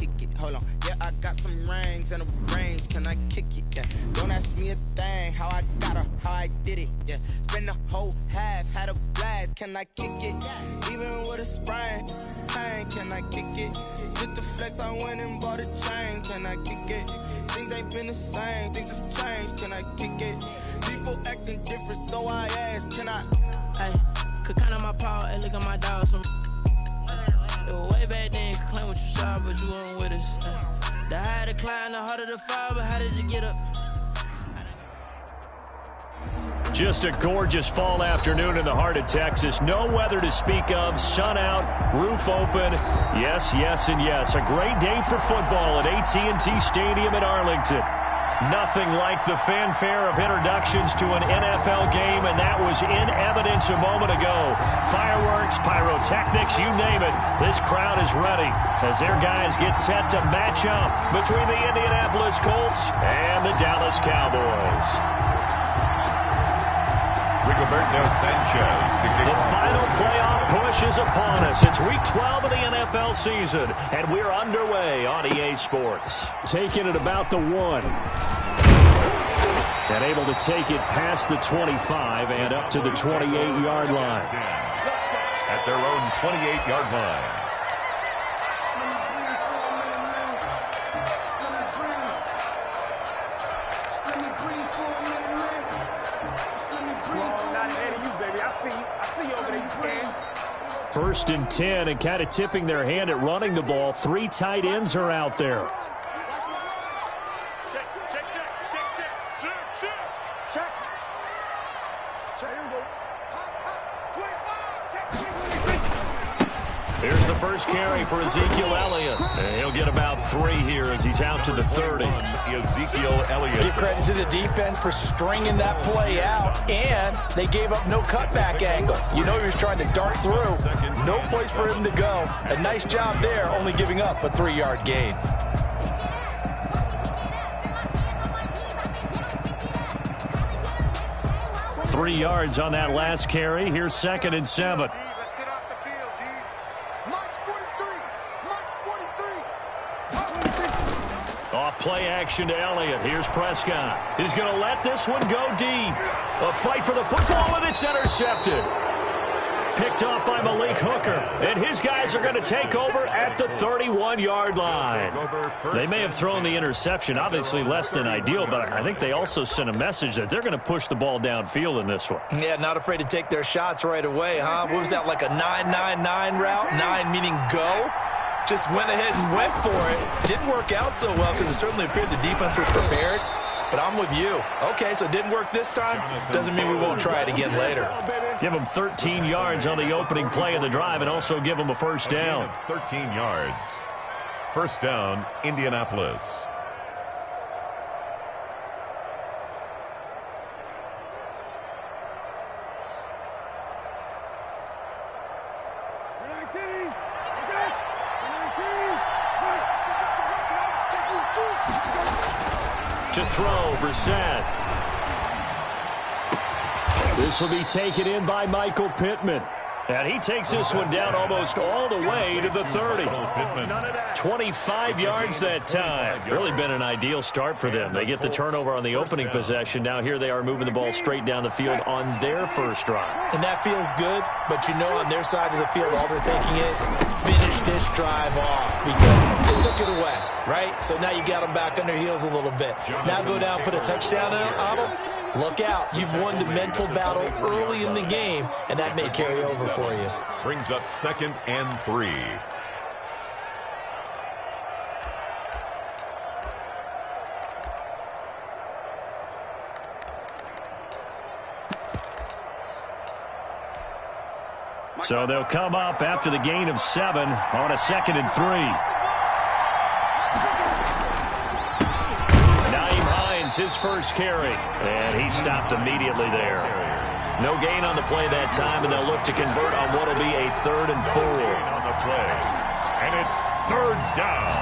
kick it? Hold on. Yeah, I got some rings and a range. Can I kick it? Yeah. Don't ask me a thing. How I got her, how I did it. Yeah. Spend the whole half, had a blast. Can I kick it? Even with a sprain, pain. Can I kick it? Just the flex, I went and bought a chain. Can I kick it? Things ain't been the same. Things have changed. Can I kick it? People acting different, so I ask. Can I? Hey, could count on my power. Hey, look at my dogs from. It was way back then, you could claim what you saw, but you weren't with us. The higher the climb, the harder the fall, but how did you get up? Just a gorgeous fall afternoon in the heart of Texas. No weather to speak of. Sun out, roof open. Yes, yes, and yes. A great day for football at AT&T Stadium in Arlington. Nothing like the fanfare of introductions to an NFL game, and that was in evidence a moment ago. Fireworks, pyrotechnics, you name it. This crowd is ready as their guys get set to match up between the Indianapolis Colts and the Dallas Cowboys. Rigoberto Sanchez. The final playoff push is upon us. It's week 12 of the NFL season, and we're underway on EA Sports. Taking it about the 1. And able to take it past the 25 and up to the 28-yard line. At their own 28-yard line. First and 10, and kind of tipping their hand at running the ball. 3 tight ends are out there. Here's the first carry for Ezekiel Elliott. And he'll get about 3 here as he's out to the 30. Ezekiel Elliott. Give credit to the defense for stringing that play out, and they gave up no cutback angle. You know he was trying to dart through. No place for him to go. A nice job there, only giving up a 3-yard gain. Three yards on that last carry. Here's 2nd and 7. Off play action to Elliott. Here's Prescott. He's going to let this one go deep. A fight for the football, and it's intercepted. Picked off by Malik Hooker. And his guys are going to take over at the 31-yard line. They may have thrown the interception, obviously less than ideal, but I think they also sent a message that they're going to push the ball downfield in this one. Yeah, not afraid to take their shots right away, huh? What was that, like a 9-9-9 route? 9 meaning go? Just went ahead and went for it. Didn't work out so well because it certainly appeared the defense was prepared. But I'm with you. Okay, so it didn't work this time. Doesn't mean we won't try it again later. Give them 13 yards on the opening play of the drive and also give them a first down. 13 yards. First down, Indianapolis. To throw, Brissett. This will be taken in by Michael Pittman. And he takes this one down almost all the way to the 30. 25 yards that time. Really been an ideal start for them. They get the turnover on the opening possession. Now here they are moving the ball straight down the field on their first drive. And that feels good, but you know on their side of the field all they're thinking is finish this drive off because they took it away, right? So now you got them back on their heels a little bit. Now go down, put a touchdown on them. Look out. You've won the mental battle early in the game, and that may carry over for you. Brings up 2nd and 3. So they'll come up after the gain of 7 on a 2nd and 3. His first carry, and he stopped immediately there. No gain on the play that time, and they'll look to convert on what will be a 3rd and 4. On the play, and it's 3rd down.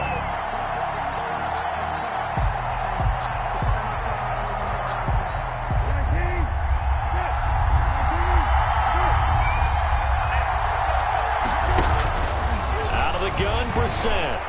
Out of the gun, Brissett.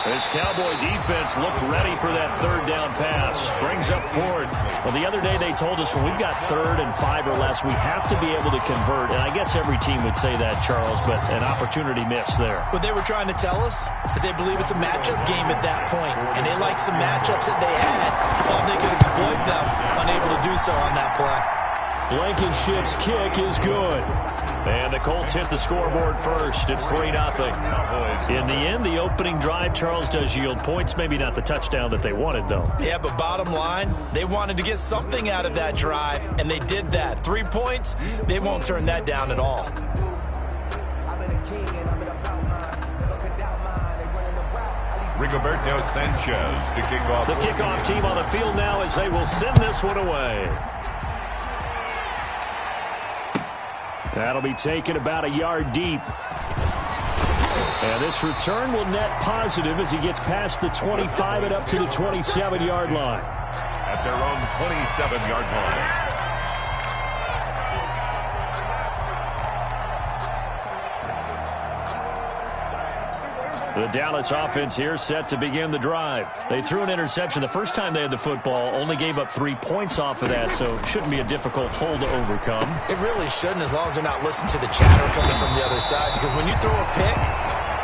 This Cowboy defense looked ready for that third down pass. Brings up fourth. Well, the other day they told us when we've got 3rd and 5 or less, we have to be able to convert. And I guess every team would say that, Charles, but an opportunity missed there. What they were trying to tell us is they believe it's a matchup game at that point. And they liked some matchups that they had. Thought they could exploit them. Unable to do so on that play. Blankenship's kick is good. And the Colts hit the scoreboard first. It's 3-0. In the end, the opening drive, Charles, does yield points. Maybe not the touchdown that they wanted, though. Yeah, but bottom line, they wanted to get something out of that drive, and they did that. 3 points, they won't turn that down at all. Rigoberto Sanchez to kick off. The kickoff team on the field now as they will send this one away. That'll be taken about a yard deep. And this return will net positive as he gets past the 25 and up to the 27-yard line. At their own 27-yard line. The Dallas offense here set to begin the drive. They threw an interception the first time they had the football, only gave up 3 points off of that, so it shouldn't be a difficult hole to overcome. It really shouldn't, as long as they're not listening to the chatter coming from the other side, because when you throw a pick,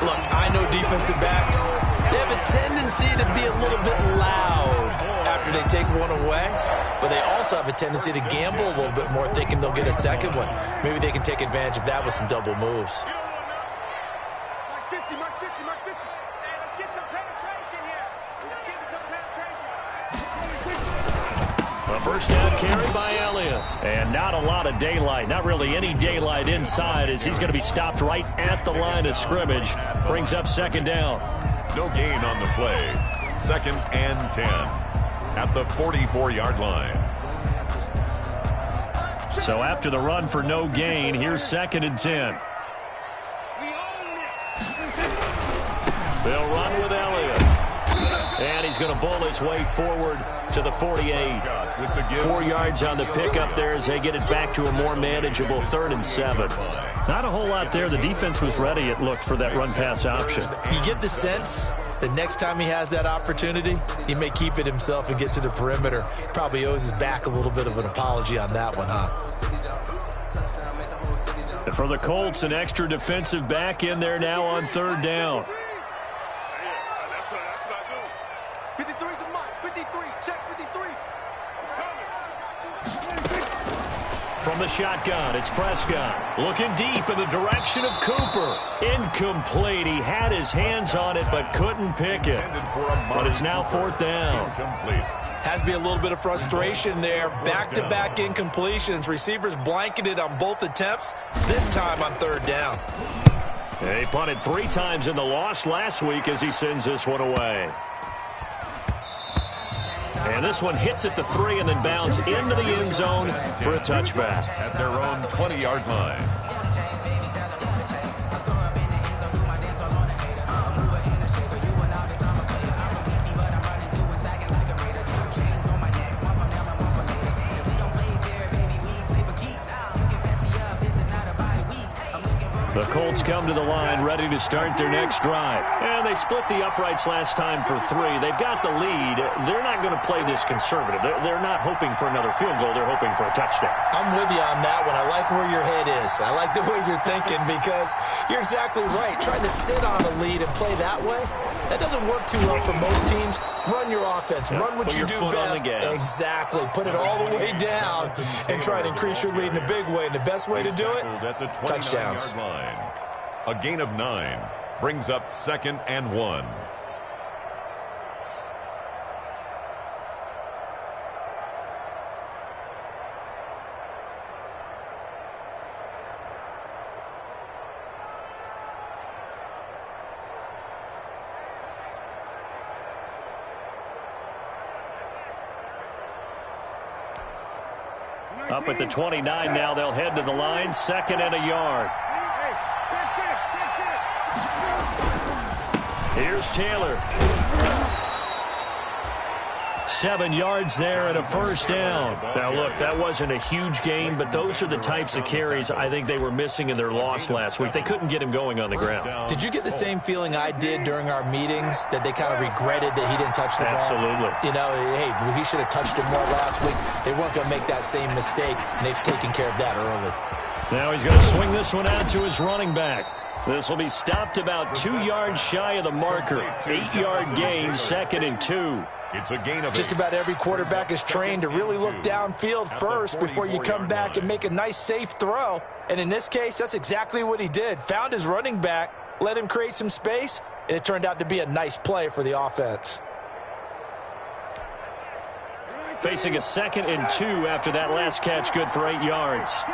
look, I know defensive backs, they have a tendency to be a little bit loud after they take one away, but they also have a tendency to gamble a little bit more, thinking they'll get a second one. Maybe they can take advantage of that with some double moves. First down carry by Elliott. And not a lot of daylight. Not really any daylight inside as he's going to be stopped right at the line of scrimmage. Brings up 2nd down. No gain on the play. 2nd and 10 at the 44-yard line. So after the run for no gain, here's 2nd and 10. They'll run with Elliott. And he's going to bull his way forward to the 48. 4 yards on the pickup there as they get it back to a more manageable 3rd and 7. Not a whole lot there. The defense was ready, it looked, for that run-pass option. You get the sense that next time he has that opportunity, he may keep it himself and get to the perimeter. Probably owes his back a little bit of an apology on that one, huh? And for the Colts, an extra defensive back in there now on 3rd down. From the shotgun, it's Prescott. Looking deep in the direction of Cooper. Incomplete. He had his hands on it but couldn't pick it. But it's now 4th down. Has to be a little bit of frustration there. Back-to-back incompletions. Receivers blanketed on both attempts. This time on 3rd down. He punted 3 times in the loss last week as he sends this one away. And this one hits at the 3 and then bounds into the end zone for a touchback. At their own 20-yard line. The Colts come to the line ready to start their next drive. And they split the uprights last time for 3. They've got the lead. They're not going to play this conservative. They're not hoping for another field goal. They're hoping for a touchdown. I'm with you on that one. I like where your head is. I like the way you're thinking because you're exactly right. Trying to sit on a lead and play that way, that doesn't work too well for most teams. Run your offense. Run what you do best. Exactly. Put it all the way down and try to increase your lead in a big way. And the best way to do it, touchdowns. A gain of 9 brings up 2nd and 1. Up at the 29 now, they'll head to the line. 2nd and a yard. Here's Taylor. 7 yards there and a first down. Now, look, that wasn't a huge gain, but those are the types of carries I think they were missing in their loss last week. They couldn't get him going on the ground. Did you get the same feeling I did during our meetings, that they kind of regretted that he didn't touch the ball? Absolutely. You know, hey, he should have touched it more last week. They weren't going to make that same mistake, and they've taken care of that early. Now he's going to swing this one out to his running back. This will be stopped about 2 yards shy of the marker. 8-yard gain, 2nd and 2. It's a gain of Just about every quarterback is trained to really look downfield first before you come back and make a nice, safe throw. And in this case, that's exactly what he did. Found his running back, let him create some space, and it turned out to be a nice play for the offense. Facing a 2nd and 2 after that last catch, good for 8 yards.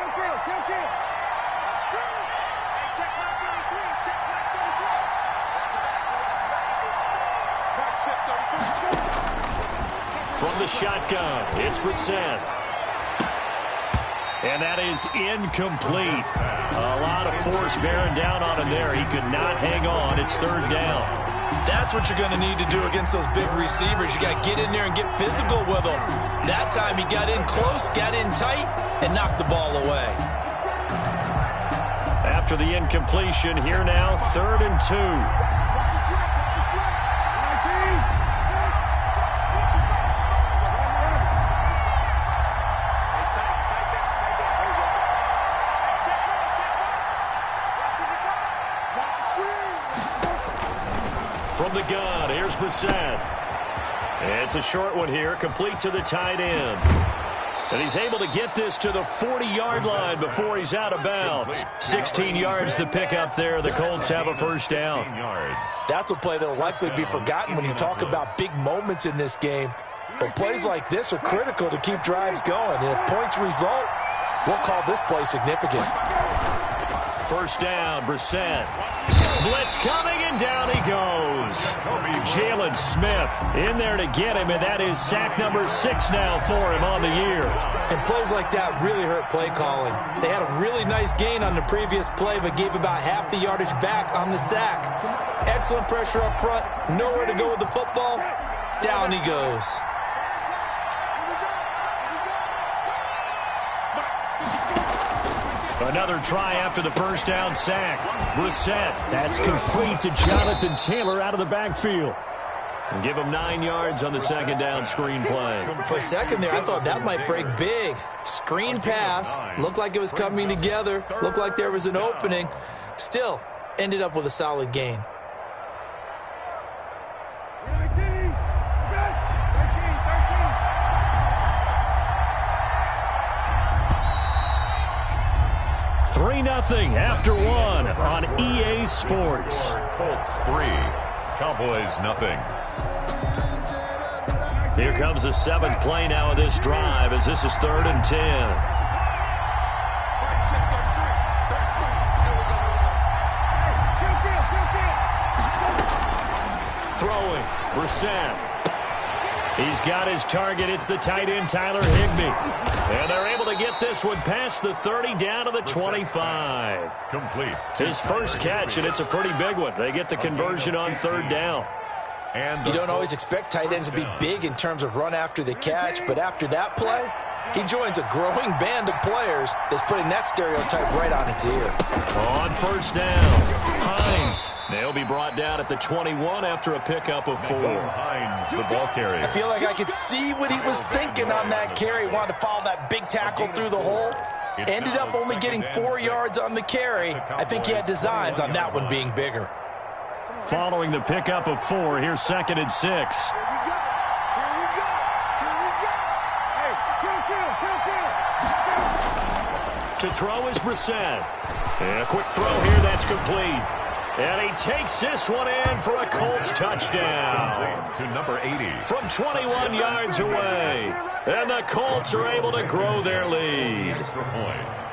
From the shotgun, it's Brissett. And that is incomplete. A lot of force bearing down on him there. He could not hang on. It's 3rd down. That's what you're going to need to do against those big receivers. You got to get in there and get physical with them. That time he got in close, got in tight, and knocked the ball away. After the incompletion, here now, 3rd and 2. From the gun, here's Brissett. It's a short one here, complete to the tight end. And he's able to get this to the 40-yard line before he's out of bounds. 16 yards the pickup there. The Colts have a first down. That's a play that will likely be forgotten when you talk about big moments in this game. But plays like this are critical to keep drives going. And if points result, we'll call this play significant. First down, Brissett. Blitz coming, and down he goes. Jalen Smith in there to get him, and that is sack number 6 now for him on the year. And plays like that really hurt play calling. They had a really nice gain on the previous play, but gave about half the yardage back on the sack. Excellent pressure up front, nowhere to go with the football. Down he goes. Another try after the first down sack. Brissett, that's complete to Jonathan Taylor out of the backfield. And give him 9 yards on the 2nd down screen play. For a second there, I thought that might break big. Screen pass, looked like it was coming together, looked like there was an opening. Still, ended up with a solid gain. Nothing after 1 on EA Sports. Colts 3, Cowboys nothing. Here comes the 7th play now of this drive as this is 3rd and 10. Throwing, Brissett. He's got his target. It's the tight end, Tyler Higbee. And they're able to get this one past the 30 down to the 25. Complete. His first catch, and it's a pretty big one. They get the conversion on 3rd down. You don't always expect tight ends to be big in terms of run after the catch, but after that play, he joins a growing band of players that's putting that stereotype right on its ear. On 1st down, Hines. They'll be brought down at the 21 after a pickup of 4. Hines, the ball carrier. I feel like I could see what he was thinking on that carry. Wanted to follow that big tackle through the hole. Ended up only getting 4 yards on the carry. I think he had designs on that one being bigger. Following the pickup of 4, here's 2nd and 6. To throw is Brissett. And a quick throw here, that's complete. And he takes this one in for a Colts touchdown. To number 80. From 21 yards away. And the Colts are able to grow their lead. Extra point.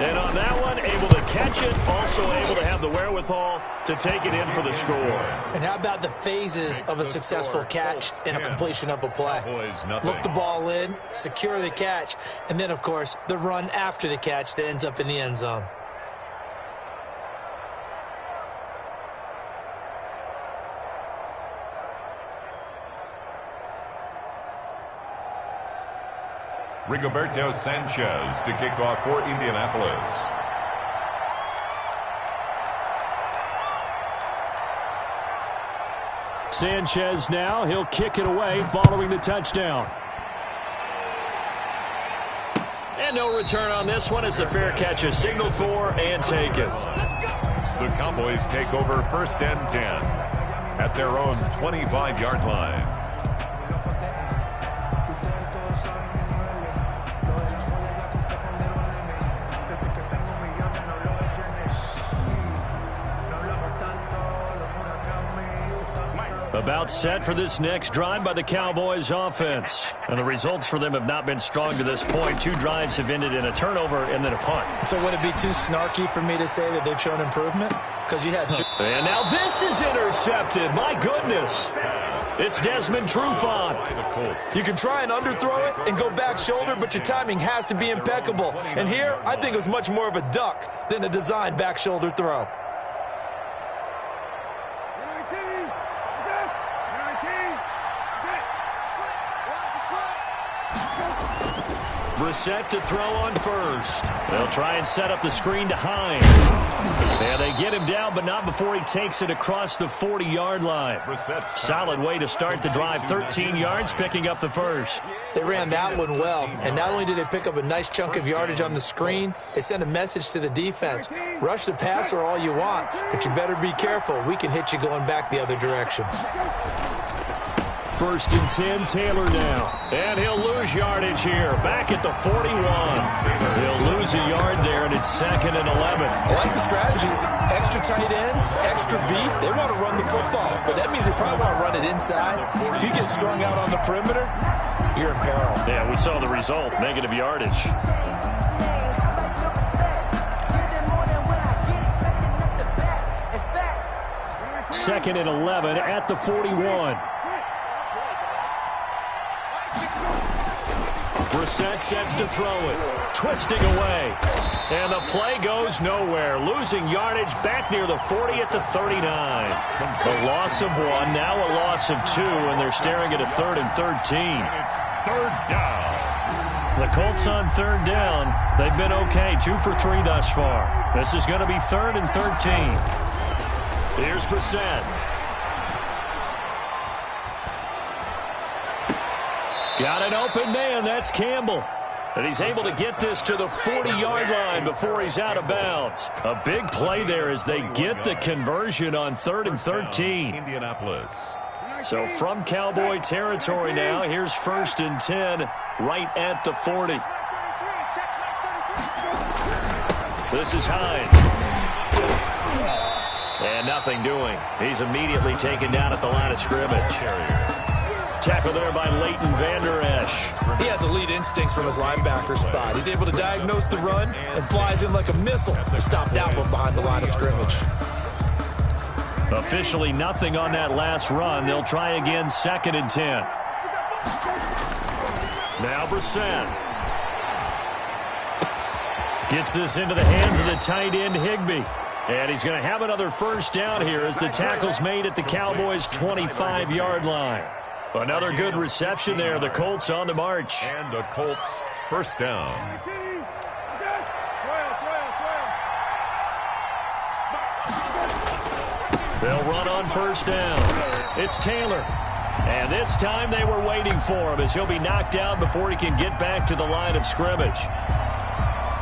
And on that one, able to catch it, also able to have the wherewithal to take it in for the score. And how about the phases of a successful catch and a completion of a play? Look the ball in, secure the catch, and then, of course, the run after the catch that ends up in the end zone. Rigoberto Sanchez to kick off for Indianapolis. Sanchez now, he'll kick it away following the touchdown. And no return on this one as the fair catch is signaled for and taken. The Cowboys take over 1st and 10 at their own 25-yard line. About set for this next drive by the Cowboys offense. And the results for them have not been strong to this point. 2 drives have ended in a turnover and then a punt. So would it be too snarky for me to say that they've shown improvement? Because you had 2. And now this is intercepted. My goodness. It's Desmond Trufant. You can try and underthrow it and go back shoulder, but your timing has to be impeccable. And here, I think it was much more of a duck than a designed back shoulder throw. Brissett to throw on first. They'll try and set up the screen to Hines. And they get him down, but not before he takes it across the 40-yard line. Solid way to start the drive. 13 yards, picking up the first. They ran that one well, and not only did they pick up a nice chunk of yardage on the screen, they sent a message to the defense. Rush the passer all you want, but you better be careful. We can hit you going back the other direction. 1st and 10, Taylor now. And he'll lose yardage here. Back at the 41. He'll lose a yard there, and it's 2nd and 11. I like the strategy. Extra tight ends, extra beef. They want to run the football, but that means they probably want to run it inside. If you get strung out on the perimeter, you're in peril. Yeah, we saw the result. Negative yardage. Second and 11 at the 41. Brissett sets to throw it. Twisting away. And the play goes nowhere. Losing yardage back near the 40 at the 39. A loss of 1, now a loss of 2, and they're staring at a 3rd and 13. It's 3rd down. The Colts on 3rd down. They've been okay, 2 for 3 thus far. This is going to be 3rd and 13. Here's Brissett. Got an open man. That's Campbell. And he's able to get this to the 40-yard line before he's out of bounds. A big play there as they get the conversion on 3rd and 13. Indianapolis. So from Cowboy territory now, here's 1st and 10 right at the 40. This is Hines. And nothing doing. He's immediately taken down at the line of scrimmage. Tackle there by Leighton Vander Esch. He has elite instincts from his linebacker spot. He's able to diagnose the run and flies in like a missile to stop that one behind the line of scrimmage. Officially nothing on that last run. They'll try again, 2nd and 10. Now Brissett. Gets this into the hands of the tight end Higbee. And he's going to have another 1st down here as the tackle's made at the Cowboys' 25-yard line. Another good reception there. The Colts on the march. And the Colts 1st down. They'll run on 1st down. It's Taylor. And this time they were waiting for him as he'll be knocked down before he can get back to the line of scrimmage.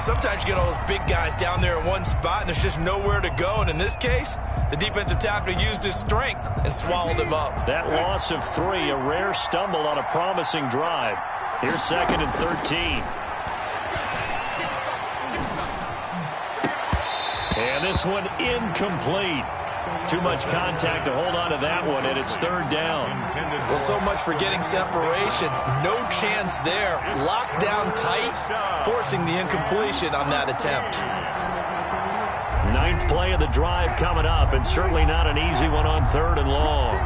Sometimes you get all those big guys down there in one spot and there's just nowhere to go. And in this case, the defensive tackle used his strength and swallowed him up. That loss of 3, a rare stumble on a promising drive. Here's 2nd and 13. And this one incomplete. Too much contact to hold on to that one, and it's 3rd down. Well, so much for getting separation. No chance there. Locked down tight, forcing the incompletion on that attempt. 9th play of the drive coming up, and certainly not an easy one on 3rd and long.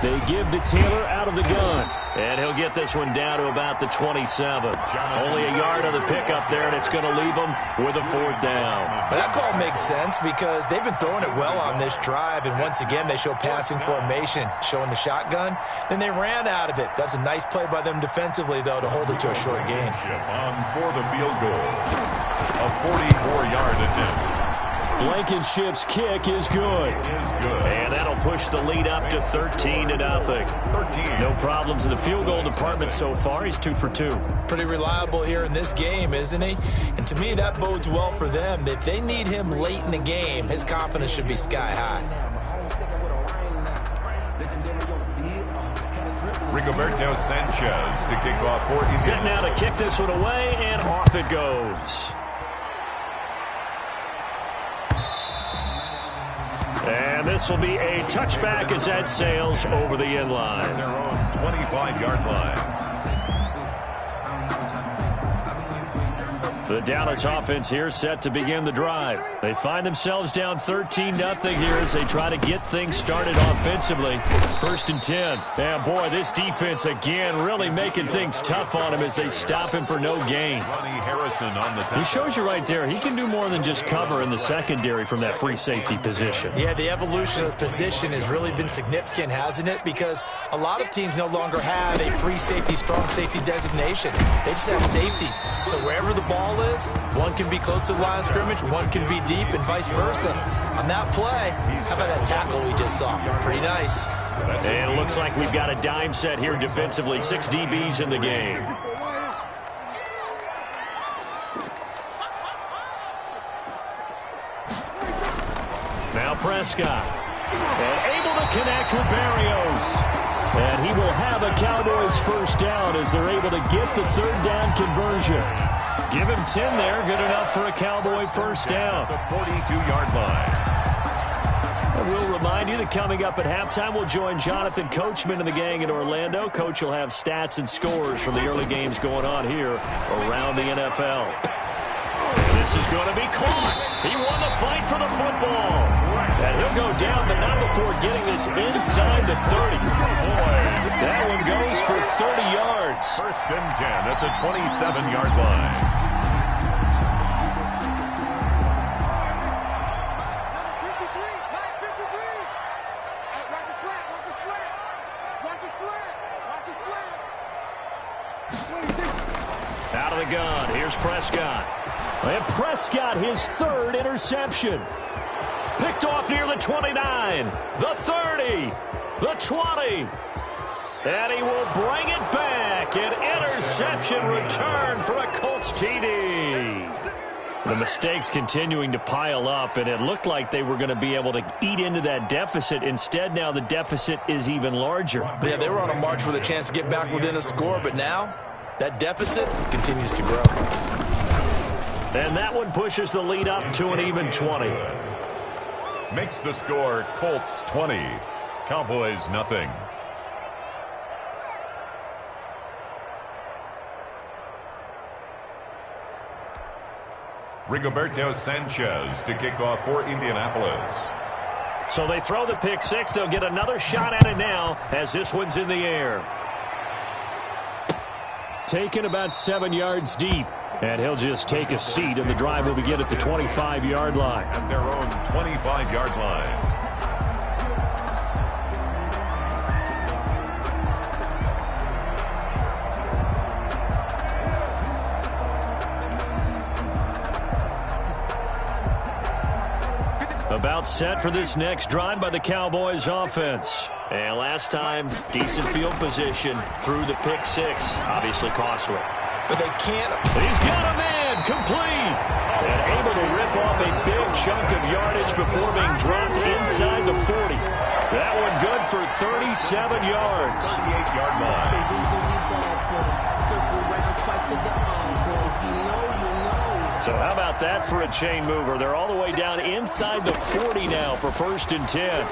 They give to Taylor out of the gun. And he'll get this one down to about the 27. Only a yard on the pickup there, and it's going to leave him with a 4th down. But that call makes sense because they've been throwing it well on this drive, and once again they show passing formation, showing the shotgun. Then they ran out of it. That's a nice play by them defensively, though, to hold it to a short gain. On for the field goal. A 44-yard attempt. Blankenship's kick is good. And that'll push the lead up to 13-0. No problems in the field goal department so far. He's 2 for 2. Pretty reliable here in this game, isn't he? And to me, that bodes well for them. If they need him late in the game, his confidence should be sky high. Rigoberto Sanchez to kick off for Indiana. Set now to kick this one away, and off it goes. And this will be a touchback as that sails over the end line. Their own 25-yard line. The Dallas offense here set to begin the drive. They find themselves down 13-0 here as they try to get things started offensively. 1st and 10. And boy, this defense again really making things tough on him as they stop him for no gain. He shows you right there, he can do more than just cover in the secondary from that free safety position. Yeah, the evolution of position has really been significant, hasn't it? Because a lot of teams no longer have a free safety, strong safety designation. They just have safeties. So wherever the ball is, one can be close to the line of scrimmage, one can be deep, and vice versa. On that play, how about that tackle we just saw? Pretty nice. And it looks like we've got a dime set here defensively. 6 DBs in the game. Now Prescott. And able to connect with Barrios. And he will have a Cowboys 1st down as they're able to get the 3rd down conversion. Give him 10 there. Good enough for a Cowboy 1st down. The 42-yard line. And we'll remind you that coming up at halftime, we'll join Jonathan Coachman and the gang in Orlando. Coach will have stats and scores from the early games going on here around the NFL. And this is going to be caught. He won the fight for the football. And he'll go down, but not before getting this inside the 30. Boy, that one goes for 30 yards. 1st and 10 at the 27-yard line. Out of the gun, here's Prescott. And Prescott, his 3rd interception. Picked off near the 29, the 30, the 20. And he will bring it back. An interception return for a Colts TD. The mistakes continuing to pile up, and it looked like they were going to be able to eat into that deficit. Instead, now the deficit is even larger. Yeah, they were on a march with a chance to get back within a score, but now that deficit continues to grow. And that one pushes the lead up to an even 20. Makes the score Colts 20, Cowboys nothing. Rigoberto Sanchez to kick off for Indianapolis. So they throw the pick 6. They'll get another shot at it now as this one's in the air. Taken about 7 yards deep. And he'll just take a seat, and the drive will begin at the 25-yard line. At their own 25-yard line. About set for this next drive by the Cowboys offense. And last time, decent field position through the pick 6. Obviously costly. But they can't. He's got him in, complete. And able to rip off a big chunk of yardage before being dropped inside the 40. That one good for 37 yards. 38-yard line. So how about that for a chain mover? They're all the way down inside the 40 now for 1st and 10.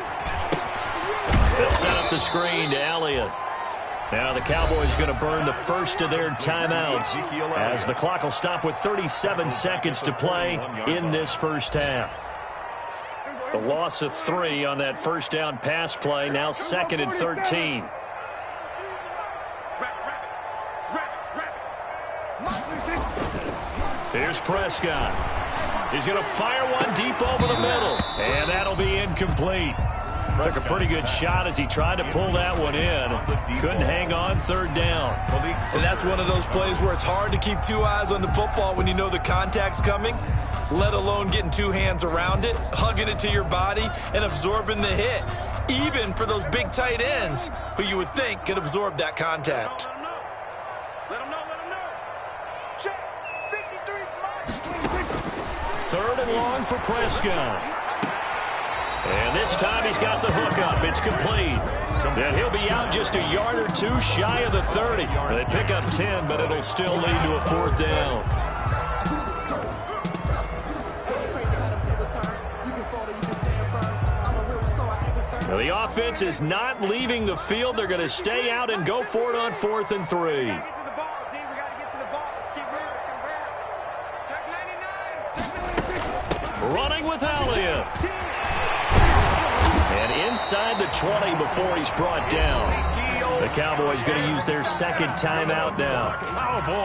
They'll set up the screen to Elliott. Now the Cowboys going to burn the first of their timeouts as the clock will stop with 37 seconds to play in this 1st half. The loss of 3 on that first down pass play. Now 2nd and 13. Here's Prescott. He's going to fire one deep over the middle. And that'll be incomplete. Took a pretty good shot as he tried to pull that one in. Couldn't hang on 3rd down. And that's one of those plays where it's hard to keep 2 eyes on the football when you know the contact's coming, let alone getting 2 hands around it, hugging it to your body, and absorbing the hit, even for those big tight ends who you would think could absorb that contact. Let him know. Check. 53 3rd and long for Prescott. And this time he's got the hook up. It's complete. And he'll be out just a yard or 2 shy of the 30. They pick up 10, but it'll still lead to a 4th down. Now the offense is not leaving the field. They're going to stay out and go for it on 4th and 3. Running with Elliott. And inside the 20 before he's brought down. The Cowboys going to use their 2nd timeout now.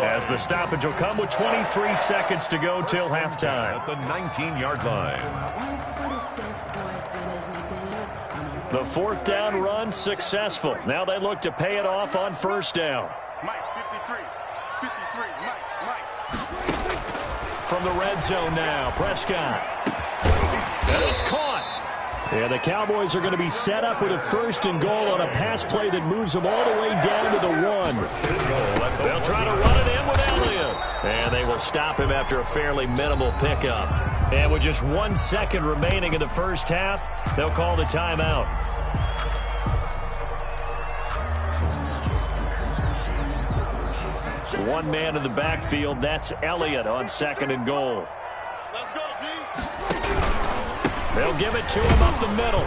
As the stoppage will come with 23 seconds to go till halftime. At the 19-yard line. The 4th down run successful. Now they look to pay it off on 1st down. Mike, 53, Mike. From the red zone now, Prescott. And it's caught. And the Cowboys are going to be set up with a 1st and goal on a pass play that moves them all the way down to the 1. They'll try to run it in with Elliott. And they will stop him after a fairly minimal pickup. And with just 1 second remaining in the first half, they'll call the timeout. One man in the backfield, that's Elliott on 2nd and goal. Let's go, D. They'll give it to him up the middle.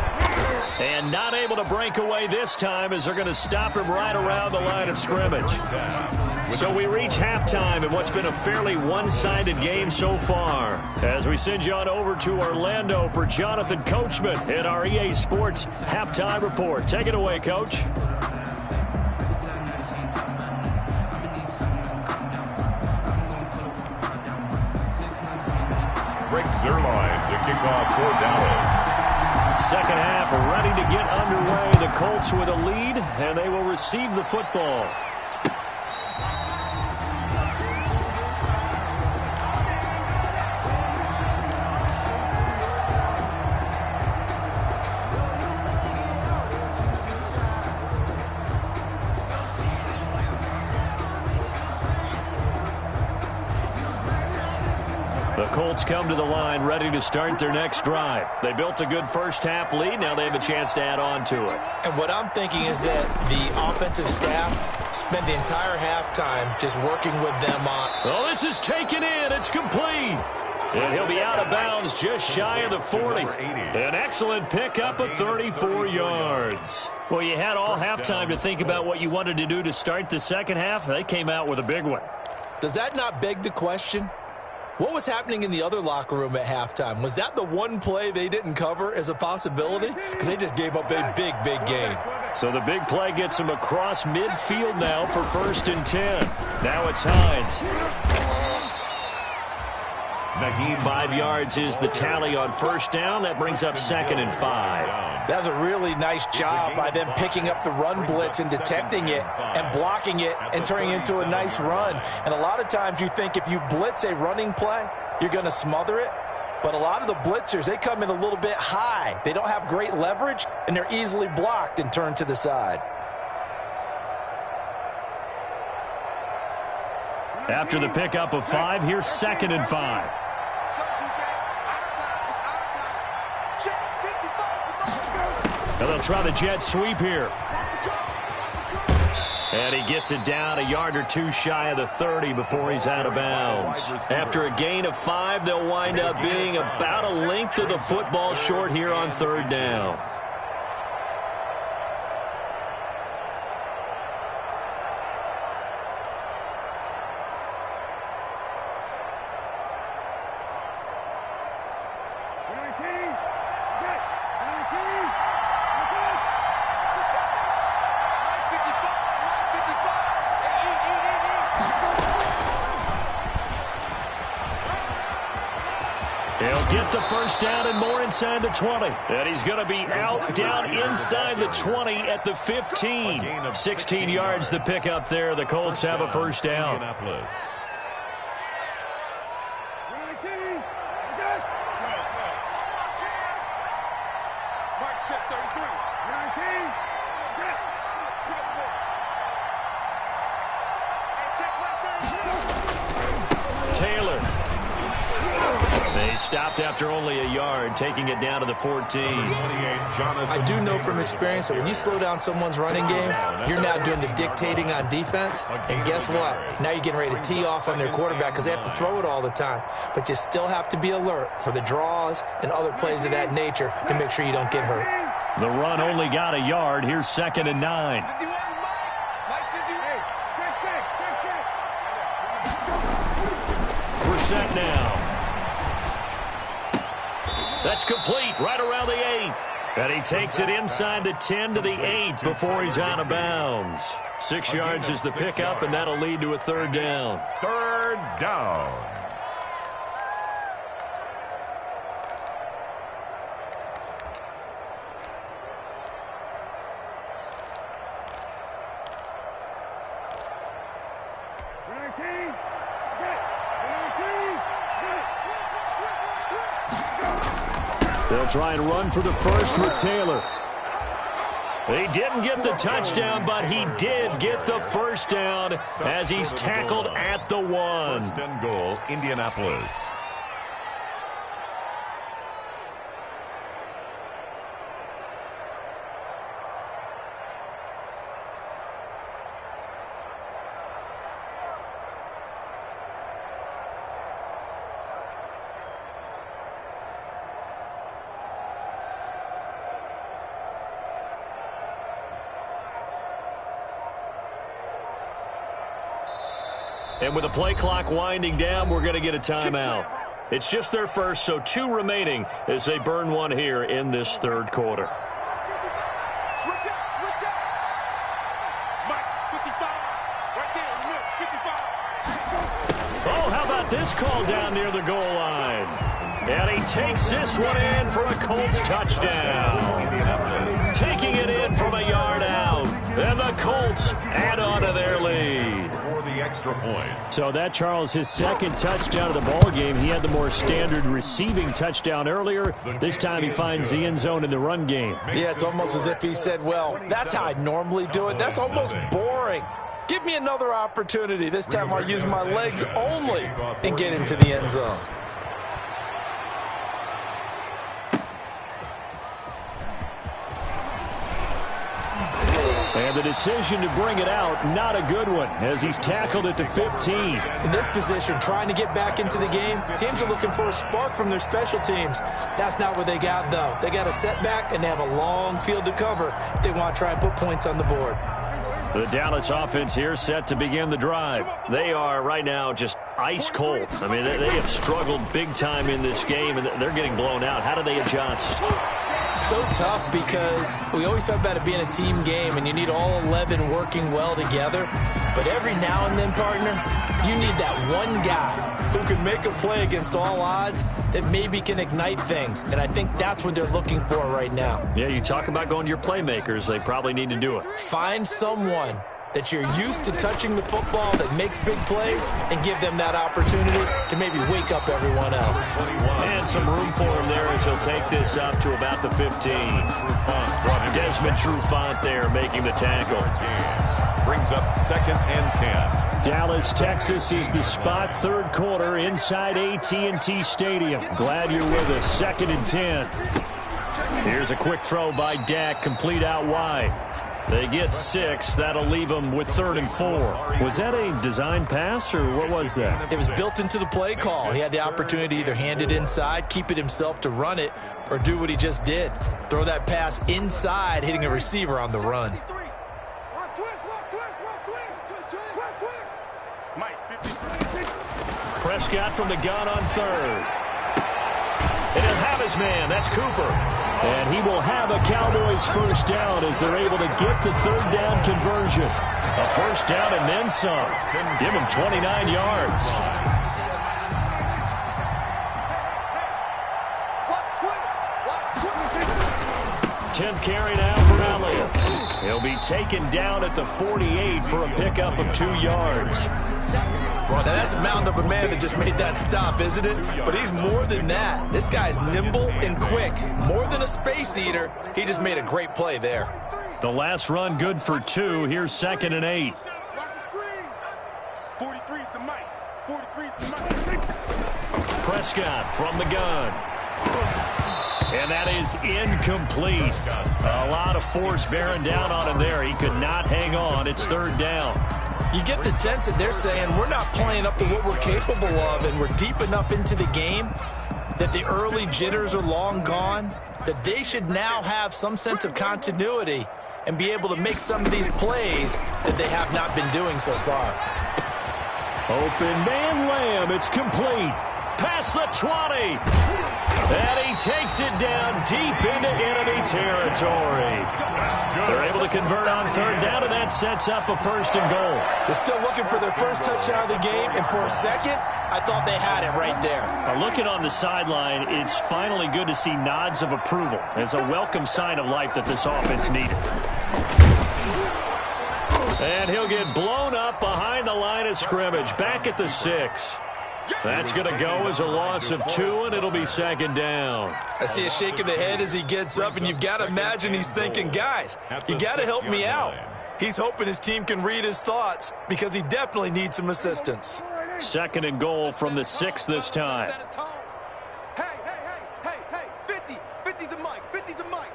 And not able to break away this time as they're going to stop him right around the line of scrimmage. So we reach halftime in what's been a fairly one-sided game so far. As we send you on over to Orlando for Jonathan Coachman in our EA Sports Halftime Report. Take it away, Coach. Rick Zerline to kick off for Dallas. Second half ready to get underway. The Colts with a lead, and they will receive the football. The Colts come to the line ready to start their next drive. They built a good first half lead. Now they have a chance to add on to it. And what I'm thinking is that the offensive staff spent the entire halftime just working with them on. Oh, this is taken in. It's complete. And he'll be out of bounds just shy of the 40. An excellent pickup of 34 yards. Well, you had all halftime to think about what you wanted to do to start the second half. They came out with a big one. Does that not beg the question? What was happening in the other locker room at halftime? Was that the one play they didn't cover as a possibility? Because they just gave up a big, big gain. So the big play gets them across midfield now for 1st and 10. Now it's Hines. 5 yards is the tally on 1st down. That brings up 2nd and 5. That's a really nice job by them picking up the run blitz and detecting it and blocking it and turning it into a nice run. And a lot of times you think if you blitz a running play, you're going to smother it. But a lot of the blitzers, they come in a little bit high. They don't have great leverage, and they're easily blocked and turned to the side. After the pickup of 5, here's 2nd and 5. And they'll try the jet sweep here. And he gets it down a yard or 2 shy of the 30 before he's out of bounds. After a gain of 5, they'll wind up being about a length of the football short here on 3rd down. He'll get the first down and more inside the 20. And he's going to be out down inside the 20 at the 15. 16 yards the pick up there. The Colts have a first down. Taylor. They stopped after only a yard, taking it down to the 14. I do know from experience that when you slow down someone's running game, you're now doing the dictating on defense. And guess what? Now you're getting ready to tee off on their quarterback because they have to throw it all the time. But you still have to be alert for the draws and other plays of that nature to make sure you don't get hurt. The run only got a yard. Here's 2nd and 9. We're set now. That's complete right around the 8. And he takes it inside the 10 to the 8 before he's out of bounds. 6 yards is the pickup, and that'll lead to a 3rd down. 3rd down. They'll try and run for the first with Taylor. He didn't get the touchdown, but he did get the first down as he's tackled at the 1. 1st and goal, Indianapolis. And with the play clock winding down, we're going to get a timeout. It's just their first, so 2 remaining as they burn one here in this 3rd quarter. Switch out. Mike, 55. Right there, 55. Oh, how about this call down near the goal line? And he takes this one in for a Colts touchdown. Taking it in from a yard out. And the Colts add on to their lead. Extra point. So that, Charles, his 2nd touchdown of the ball game. He had the more standard receiving touchdown earlier. This time he finds the end zone in the run game. Yeah, it's almost as if he said, well, that's how I normally do it. That's almost boring. Give me another opportunity. This time I'll use my legs only and get into the end zone. And the decision to bring it out, not a good one, as he's tackled at the 15. In this position, trying to get back into the game, teams are looking for a spark from their special teams. That's not what they got, though. They got a setback, and they have a long field to cover if they want to try and put points on the board. The Dallas offense here set to begin the drive. They are right now just ice cold. I mean, they have struggled big time in this game, and they're getting blown out. How do they adjust? So tough because we always talk about it being a team game, and you need all 11 working well together. But every now and then, partner, you need that one guy who can make a play against all odds that maybe can ignite things. And I think that's what they're looking for right now. Yeah, you talk about going to your playmakers. They probably need to do it. Find someone that you're used to touching the football that makes big plays and give them that opportunity to maybe wake up everyone else. And some room for him there as he'll take this up to about the 15. Desmond Trufant there making the tackle. Brings up 2nd and 10. Dallas, Texas is the spot, 3rd quarter inside AT&T Stadium. Glad you're with us. 2nd and 10. Here's a quick throw by Dak, complete out wide. They get 6. That'll leave them with 3rd and 4. Was that a design pass, or what was that? It was built into the play call. He had the opportunity to either hand it inside, keep it himself to run it, or do what he just did. Throw that pass inside, hitting a receiver on the run. Prescott from the gun on 3rd. And he'll have his man. That's Cooper. And he will have a Cowboys first down as they're able to get the 3rd down conversion. A first down and then some. Give him 29 yards. 10th carry now for Elliott. He'll be taken down at the 48 for a pickup of 2 yards. Now, that's a mountain of a man that just made that stop, isn't it? But he's more than that. This guy's nimble and quick. More than a space eater. He just made a great play there. The last run good for 2. Here's 2nd and 8. 43's the mic. 43's the mic. Prescott from the gun. And that is incomplete. A lot of force bearing down on him there. He could not hang on. It's 3rd down. You get the sense that they're saying we're not playing up to what we're capable of, and we're deep enough into the game that the early jitters are long gone, that they should now have some sense of continuity and be able to make some of these plays that they have not been doing so far. Open man Lamb. It's complete. Past the 20. And he takes it down deep into enemy territory. They're able to convert on 3rd down, and that sets up a 1st and goal. They're still looking for their first touchdown of the game, and for a second, I thought they had it right there. Looking on the sideline, it's finally good to see nods of approval. It's a welcome sign of life that this offense needed. And he'll get blown up behind the line of scrimmage, back at the 6. That's going to go as a loss of 2, and it'll be 2nd down. I see a shake of the head as he gets up, and you've got to imagine he's thinking, guys, you got to help me out. He's hoping his team can read his thoughts because he definitely needs some assistance. 2nd and goal from the 6 this time. Hey, 50. 50's the mic. 50's the mic.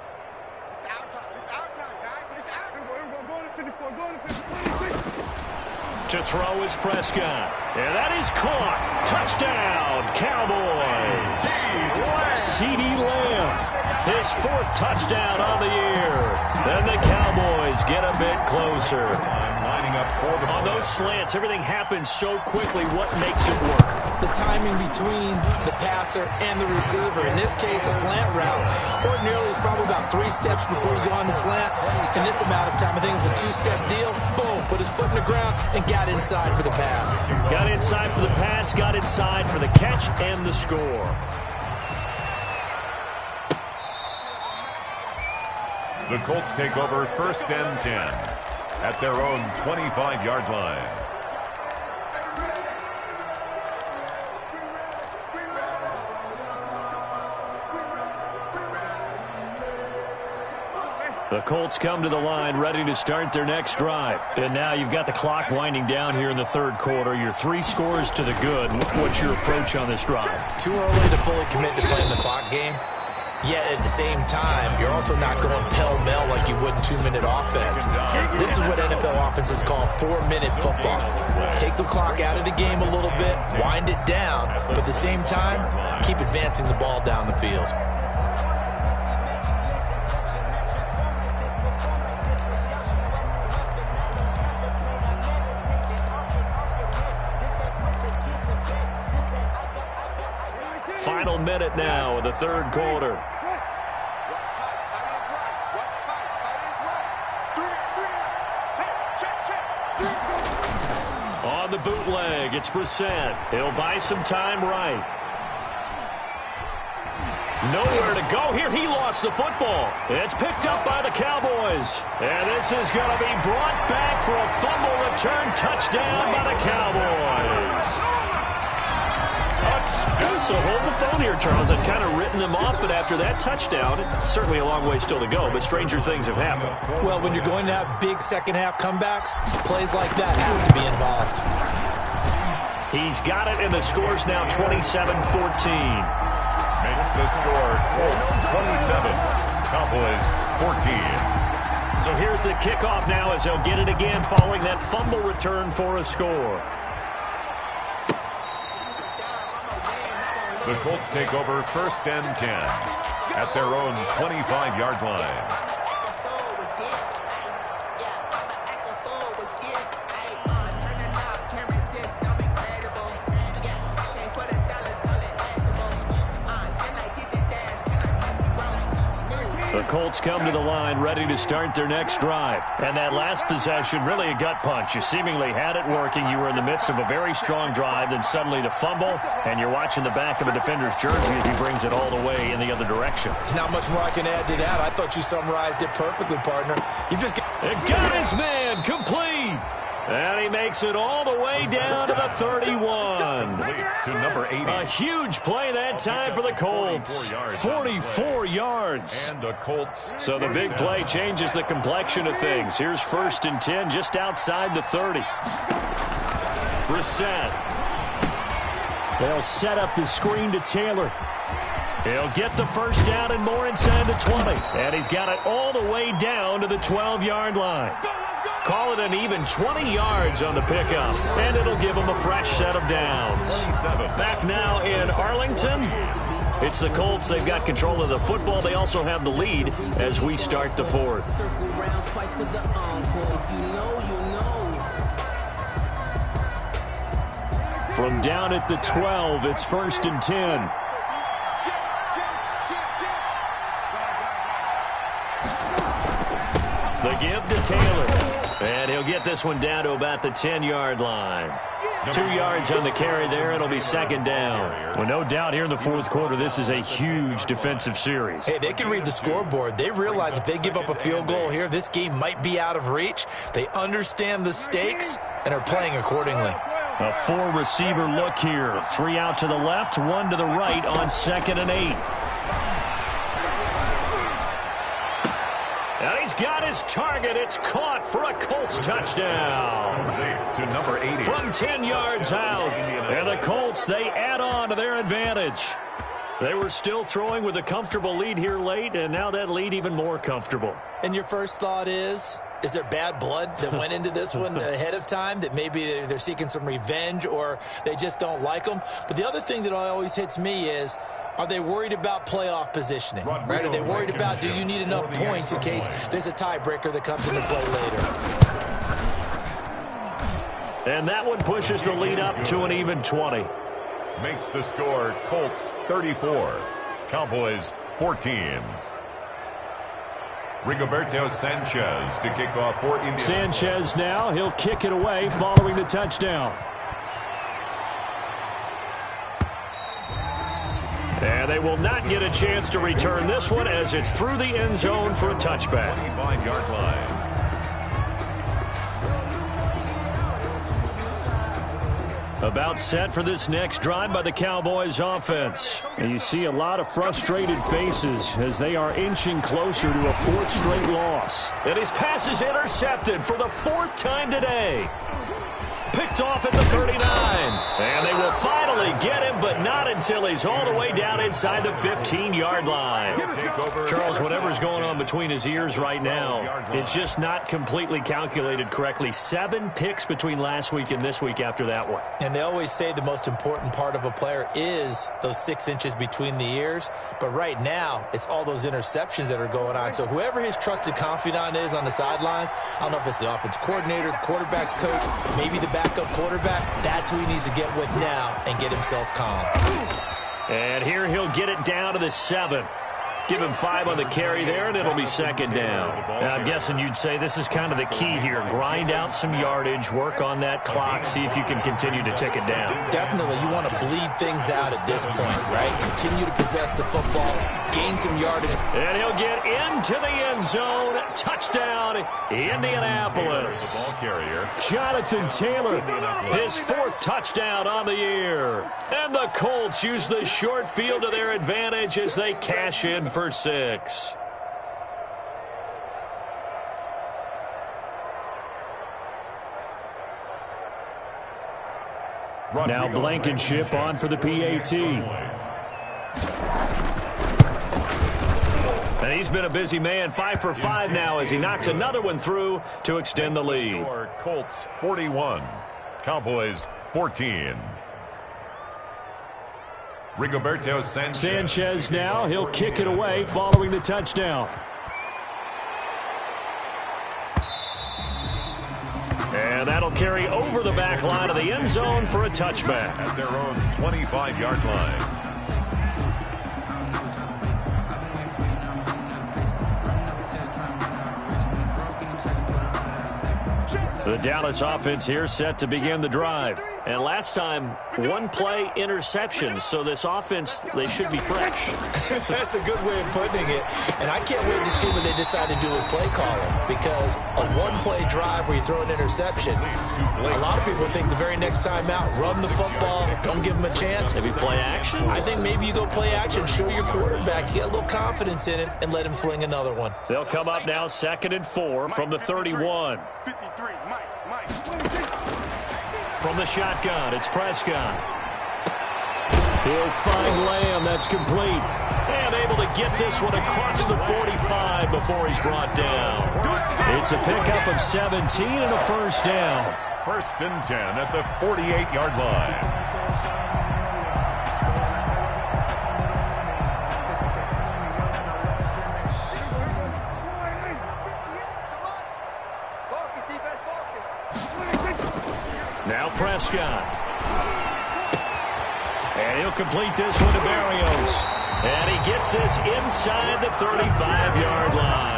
It's our time. It's our time, guys. It's our time. Go to 54. Go to 54. To throw is Prescott. And that is caught. Touchdown, Cowboys. CeeDee Lamb, his 4th touchdown on the year. Then the Cowboys get a bit closer. On those slants, everything happens so quickly. What makes it work? The timing between the passer and the receiver. In this case, a slant route. Ordinarily, it's probably about 3 steps before you go on the slant. In this amount of time, I think it's a 2-step deal. Boom, put his foot in the ground and got inside for the pass. Got inside for the pass, got inside for the catch and the score. The Colts take over 1st and 10 at their own 25-yard line. The Colts come to the line ready to start their next drive. And now you've got the clock winding down here in the 3rd quarter. You're 3 scores to the good. What's your approach on this drive? Too early to fully commit to playing the clock game. Yet at the same time, you're also not going pell-mell like you would in 2-minute offense. This is what NFL offenses call 4-minute football. Take the clock out of the game a little bit, wind it down, but at the same time, keep advancing the ball down the field. Final minute now of the 3rd quarter. What's tight? Tight is right. What's tight? Tight is right. 3 Hey, check. On the bootleg, it's Brissett. He'll buy some time right. Nowhere to go here. He lost the football. It's picked up by the Cowboys. And this is going to be brought back for a fumble return touchdown by the Cowboys. So hold the phone here, Charles. I've kind of written them off, but after that touchdown, it's certainly a long way still to go, but stranger things have happened. Well, when you're going to have big second-half comebacks, plays like that have to be involved. He's got it, and the score's now 27-14. Makes the score Colts 27, Cowboys 14. So here's the kickoff now as they'll get it again following that fumble return for a score. The Colts take over 1st and 10 at their own 25-yard line. The Colts come to the line ready to start their next drive. And that last possession, really a gut punch. You seemingly had it working. You were in the midst of a very strong drive. Then suddenly the fumble, and you're watching the back of a defender's jersey as he brings it all the way in the other direction. There's not much more I can add to that. I thought you summarized it perfectly, partner. You just got his man complete. And he makes it all the way down to the 31. To number 80. A huge play that time for the Colts. 44 yards. And the Colts. So the big play changes the complexion of things. Here's 1st and 10 just outside the 30. Brissett. They'll set up the screen to Taylor. He'll get the first down and more inside the 20. And he's got it all the way down to the 12-yard line. Call it an even 20 yards on the pickup, and it'll give them a fresh set of downs. Back now in Arlington, it's the Colts. They've got control of the football. They also have the lead as we start the 4th. From down at the 12, it's 1st and 10. The give to Taylor. And he'll get this one down to about the 10-yard line. 2 yards on the carry there. It'll be 2nd down. Well, no doubt here in the 4th quarter, this is a huge defensive series. Hey, they can read the scoreboard. They realize if they give up a field goal here, this game might be out of reach. They understand the stakes and are playing accordingly. A 4-receiver look here. 3 out to the left, 1 to the right on 2nd and 8. And he's got his target. It's caught for a Colts touchdown. To number 80. From 10 yards out. And the Colts, they add on to their advantage. They were still throwing with a comfortable lead here late, and now that lead even more comfortable. And your first thought is there bad blood that went into this one ahead of time, that maybe they're seeking some revenge or they just don't like them? But the other thing that always hits me is, are they worried about playoff positioning? Right? Are they worried about, do you need enough points in case there's a tiebreaker that comes into play later? And that one pushes the lead up to an even 20. Makes the score Colts 34, Cowboys 14. Rigoberto Sanchez to kick off for India. Sanchez now, he'll kick it away following the touchdown. And they will not get a chance to return this one as it's through the end zone for a touchback. 25-yard line. About set for this next drive by the Cowboys offense. And you see a lot of frustrated faces as they are inching closer to a 4th straight loss. And his pass is intercepted for the 4th time today. Picked off at the 39. And they will finally get him, but not until he's all the way down inside the 15-yard line. Charles, whatever's going on between his ears right now, it's just not completely calculated correctly. 7 picks between last week and this week after that one. And they always say the most important part of a player is those 6 inches between the ears. But right now, it's all those interceptions that are going on. So whoever his trusted confidant is on the sidelines, I don't know if it's the offense coordinator, the quarterback's coach, maybe the backup quarterback, that's who he needs to get with now and get himself calm. And here he'll get it down to the 7. Give him 5 on the carry there, and it'll be 2nd down. Now, I'm guessing you'd say this is kind of the key here. Grind out some yardage, work on that clock, see if you can continue to tick it down. Definitely. You want to bleed things out at this point, right? Continue to possess the football, gain some yardage. And he'll get into the end zone. Touchdown, Indianapolis. The ball carrier. Jonathan Taylor, his 4th touchdown on the year. And the Colts use the short field to their advantage as they cash in for 6. Now Blankenship on for the PAT. And he's been a busy man, 5 for 5 now as he knocks another one through to extend the lead. Colts 41, Cowboys 14. Rigoberto Sanchez now, he'll kick it away following the touchdown. And that'll carry over the back line of the end zone for a touchback. At their own 25-yard line. The Dallas offense here set to begin the drive. And last time, one-play interception. So this offense, they should be fresh. That's a good way of putting it. And I can't wait to see what they decide to do with play calling. Because a one-play drive where you throw an interception, a lot of people think the very next time out, run the football, don't give them a chance. Maybe play action? I think maybe you go play action, show your quarterback, get a little confidence in him, and let him fling another one. They'll come up now 2nd and 4 from the 31. 53, Mike. From the shotgun, it's Prescott. He'll find Lamb. That's complete. And able to get this one across the 45 before he's brought down. It's a pickup of 17 and a first down. 1st and 10 at the 48-yard line. Now Prescott. And he'll complete this one to Berrios. And he gets this inside the 35-yard line.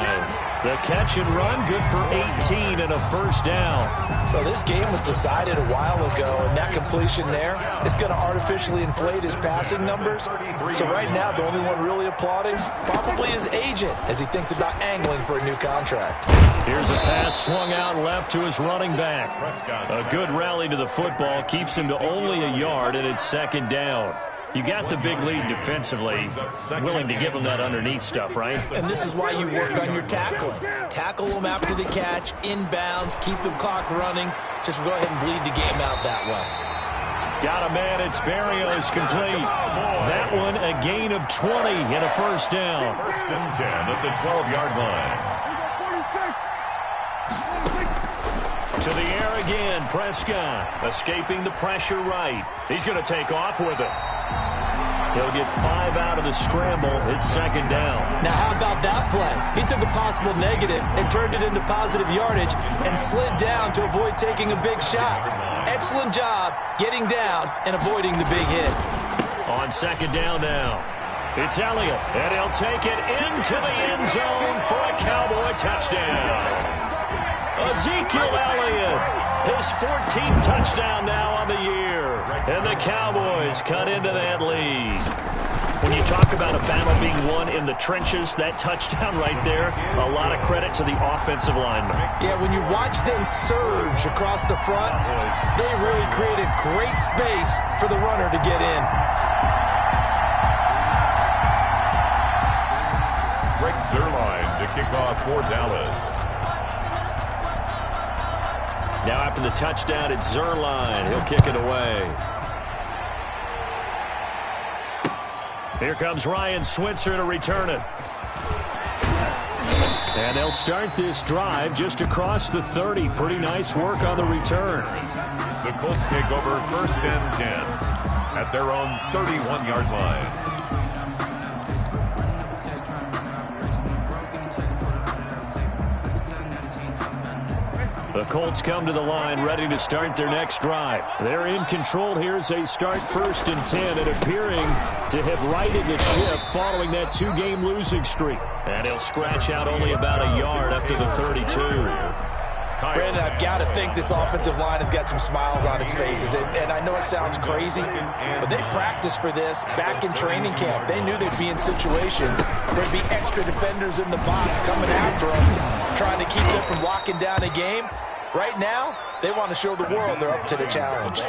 The catch and run, good for 18 and a first down. Well, this game was decided a while ago, and that completion there is going to artificially inflate his passing numbers. So right now, the only one really applauding probably his agent as he thinks about angling for a new contract. Here's a pass swung out left to his running back. A good rally to the football keeps him to only a yard, and it's 2nd down. You got the big lead defensively, willing to give them that underneath stuff, right? And this is why you work on your tackling. Tackle them after the catch, inbounds, keep the clock running. Just go ahead and bleed the game out that way. Got a man, it's Berrios complete. That one a gain of 20 and a first down. 1st and 10 at the 12-yard line. To the air again, Prescott, escaping the pressure right. He's going to take off with it. He'll get 5 out of the scramble. It's 2nd down. Now, how about that play? He took a possible negative and turned it into positive yardage and slid down to avoid taking a big shot. Excellent job getting down and avoiding the big hit. On 2nd down now, it's Elliott, and he'll take it into the end zone for a Cowboy touchdown. Ezekiel Elliott, his 14th touchdown now on the year. And the Cowboys cut into that lead. When you talk about a battle being won in the trenches, that touchdown right there, a lot of credit to the offensive linemen. Yeah, when you watch them surge across the front, they really created great space for the runner to get in. Greg Zuerlein to kick off for Dallas. Now after the touchdown, it's Zuerlein. He'll kick it away. Here comes Ryan Switzer to return it. And they'll start this drive just across the 30. Pretty nice work on the return. The Colts take over 1st and 10 at their own 31-yard line. The Colts come to the line ready to start their next drive. They're in control here as they start 1st and 10 and appearing to have righted the ship following that 2-game losing streak. And he'll scratch out only about a yard up to the 32. Brandon, I've got to think this offensive line has got some smiles on its faces. And I know it sounds crazy, but they practiced for this back in training camp. They knew they'd be in situations where there'd be extra defenders in the box coming after them, trying to keep them from locking down a game. Right now, they want to show the world they're up to the challenge.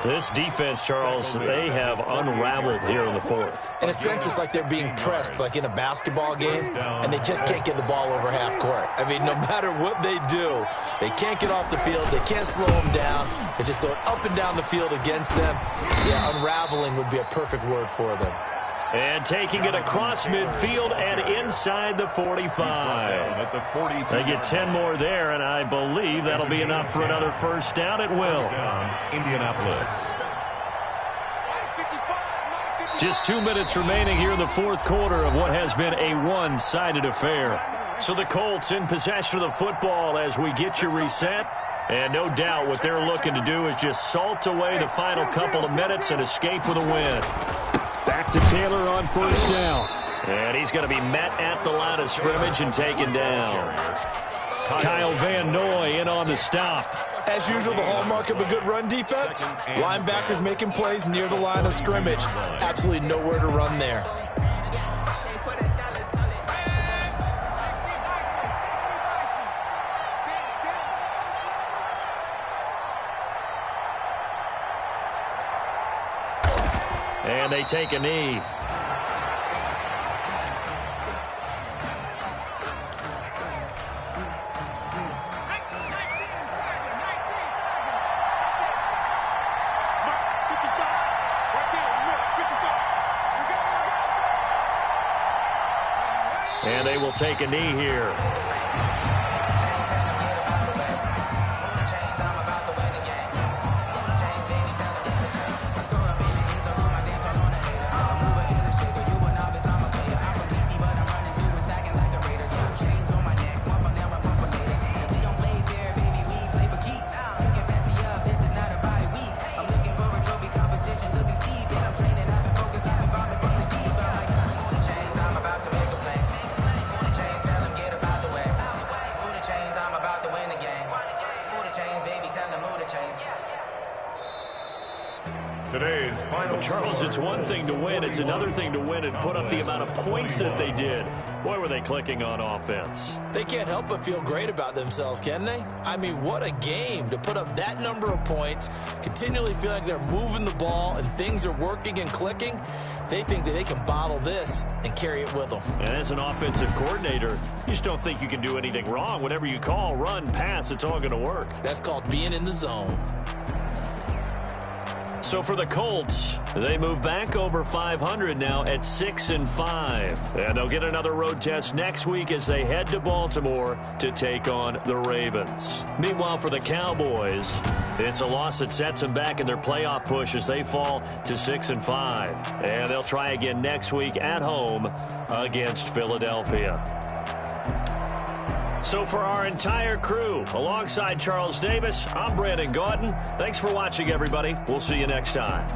This defense, Charles, they have unraveled here in the 4th. In a sense, it's like they're being pressed, like in a basketball game, and they just can't get the ball over half court. I mean, no matter what they do, they can't get off the field. They can't slow them down. They're just going up and down the field against them. Yeah, unraveling would be a perfect word for them. And taking it across midfield and inside the 45. They get 10 more there, and I believe that'll be enough for another first down. It will. Indianapolis. Just 2 minutes remaining here in the 4th quarter of what has been a one-sided affair. So the Colts in possession of the football as we get you reset. And no doubt what they're looking to do is just salt away the final couple of minutes and escape with a win. Back to Taylor on first down. And he's going to be met at the line of scrimmage and taken down. Kyle Van Noy in on the stop. As usual, the hallmark of a good run defense, linebackers making plays near the line of scrimmage. Absolutely nowhere to run there. And they take a knee. And they will take a knee here. Today's final. Charles, it's one thing to win. It's another thing to win and put up the amount of points that they did. Boy, were they clicking on offense. They can't help but feel great about themselves, can they? I mean, what a game to put up that number of points, continually feel like they're moving the ball and things are working and clicking. They think that they can bottle this and carry it with them. And as an offensive coordinator, you just don't think you can do anything wrong. Whatever you call, run, pass, it's all going to work. That's called being in the zone. So for the Colts, they move back over 500 now at 6-5. And they'll get another road test next week as they head to Baltimore to take on the Ravens. Meanwhile, for the Cowboys, it's a loss that sets them back in their playoff push as they fall to 6-5. And they'll try again next week at home against Philadelphia. So for our entire crew, alongside Charles Davis, I'm Brandon Gautin. Thanks for watching, everybody. We'll see you next time.